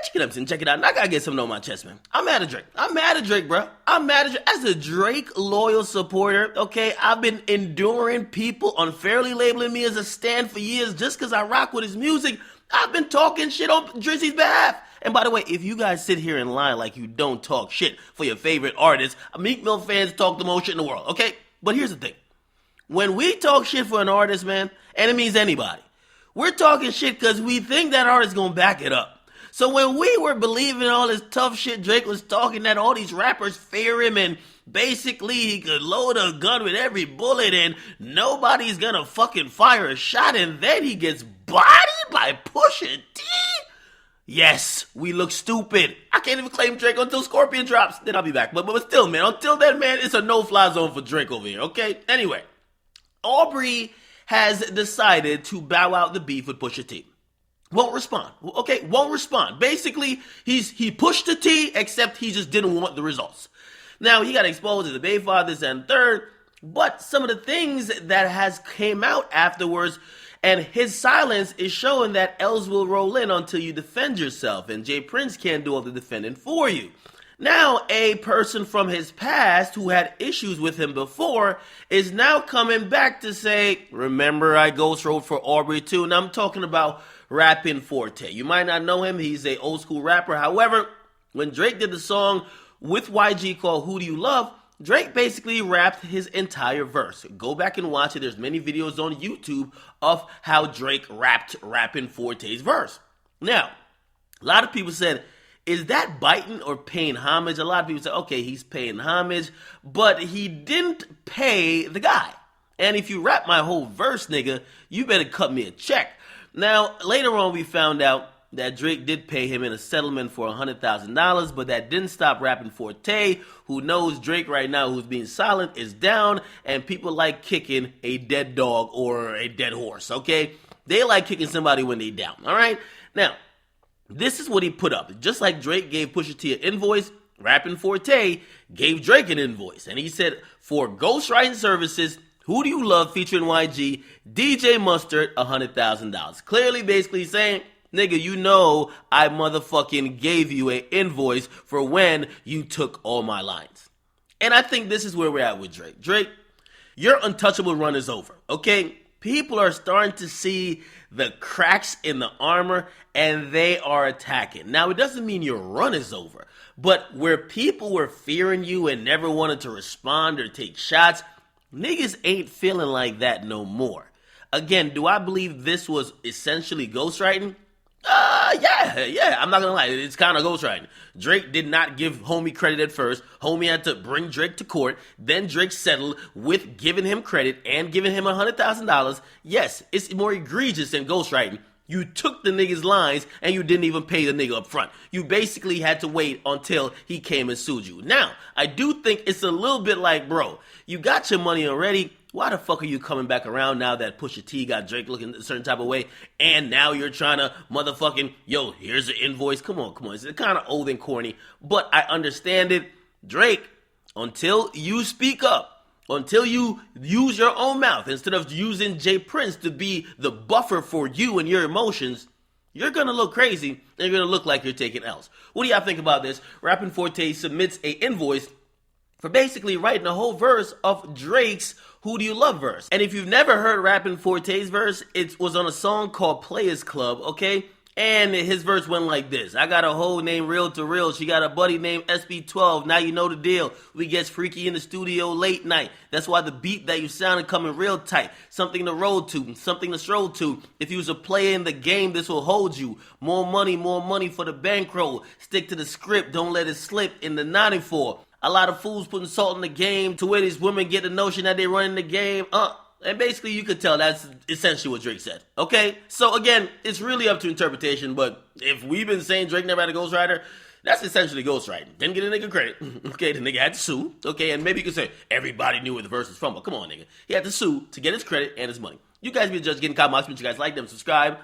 check it out. And I gotta get something on my chest, man. I'm mad at Drake. I'm mad at Drake, bro. I'm mad at Drake. As a Drake loyal supporter, okay, I've been enduring people unfairly labeling me as a stan for years just because I rock with his music. I've been talking shit on Drizzy's behalf. And by the way, if you guys sit here and lie like you don't talk shit for your favorite artists, Meek Mill fans talk the most shit in the world, okay? But here's the thing. When we talk shit for an artist, man, and it means anybody, we're talking shit because we think that artist's gonna back it up. So when we were believing all this tough shit Drake was talking, that all these rappers fear him and basically he could load a gun with every bullet and nobody's gonna fucking fire a shot, and then he gets bodied by Pusha T? Yes, we look stupid. I can't even claim Drake until Scorpion drops. Then I'll be back. But still, man, until then, man, it's a no-fly zone for Drake over here, okay? Anyway, Aubrey has decided to bow out the beef with Pusha T. Won't respond. Okay, won't respond. Basically, he pushed the T, except he just didn't want the results. Now, he got exposed as a Bayfather, this and third, but some of the things that has came out afterwards, and his silence is showing that L's will roll in until you defend yourself, and Jay Prince can't do all the defending for you. Now, a person from his past who had issues with him before is now coming back to say, remember I ghost wrote for Aubrey too, and I'm talking about Rappin Forte. You might not know him, he's a old school rapper. However, when Drake did the song with YG called Who Do You Love, Drake basically rapped his entire verse. Go back and watch it. There's many videos on YouTube of how Drake rapped Rappin Forte's verse. Now, a lot of people said, is that biting or paying homage? A lot of people said, okay, he's paying homage, but he didn't pay the guy. And if you rap my whole verse, nigga, you better cut me a check. Now, later on, we found out that Drake did pay him in a settlement for $100,000, but that didn't stop Rappin Forte, who knows Drake right now, who's being silent, is down, and people like kicking a dead dog or a dead horse, okay? They like kicking somebody when they down, all right? Now, this is what he put up. Just like Drake gave Pusha T an invoice, Rappin Forte gave Drake an invoice, and he said, for ghostwriting services, Who Do You Love featuring YG, DJ Mustard, $100,000. Clearly, basically saying, nigga, you know I motherfucking gave you an invoice for when you took all my lines. And I think this is where we're at with Drake. Drake, your untouchable run is over, okay? People are starting to see the cracks in the armor and they are attacking. Now, it doesn't mean your run is over, but where people were fearing you and never wanted to respond or take shots, niggas ain't feeling like that no more. Again, do I believe this was essentially ghostwriting? Yeah, I'm not gonna lie, it's kind of ghostwriting. Drake did not give Homie credit at first. Homie had to bring Drake to court. Then Drake settled with giving him credit and giving him $100,000. Yes, it's more egregious than ghostwriting. You took the nigga's lines and you didn't even pay the nigga up front. You basically had to wait until he came and sued you. Now, I do think it's a little bit like, bro, you got your money already. Why the fuck are you coming back around now that Pusha T got Drake looking a certain type of way, and now you're trying to motherfucking, yo, here's the invoice. Come on. It's kind of old and corny, but I understand it. Drake, until you speak up, until you use your own mouth instead of using Jay Prince to be the buffer for you and your emotions, you're going to look crazy and you're going to look like you're taking L's. What do y'all think about this? Rappin Forte submits a invoice for basically writing a whole verse of Drake's Who Do You Love verse. And if you've never heard Rappin Forte's verse, it was on a song called Players Club, okay? And his verse went like this. I got a hoe named Real to Real. She got a buddy named SB12. Now you know the deal. We gets freaky in the studio late night. That's why the beat that you sounded coming real tight. Something to roll to. Something to stroll to. If you was a player in the game, this will hold you. More money for the bankroll. Stick to the script. Don't let it slip in the 94. A lot of fools putting salt in the game to where these women get the notion that they running the game. And basically you could tell that's essentially what Drake said. Okay? So again, it's really up to interpretation, but if we've been saying Drake never had a ghostwriter, that's essentially ghostwriting. Didn't get a nigga credit. Okay, the nigga had to sue. Okay, and maybe you could say everybody knew where the verse was from, but come on, nigga. He had to sue to get his credit and his money. You guys be the judge, getting comments, but you guys like them, subscribe.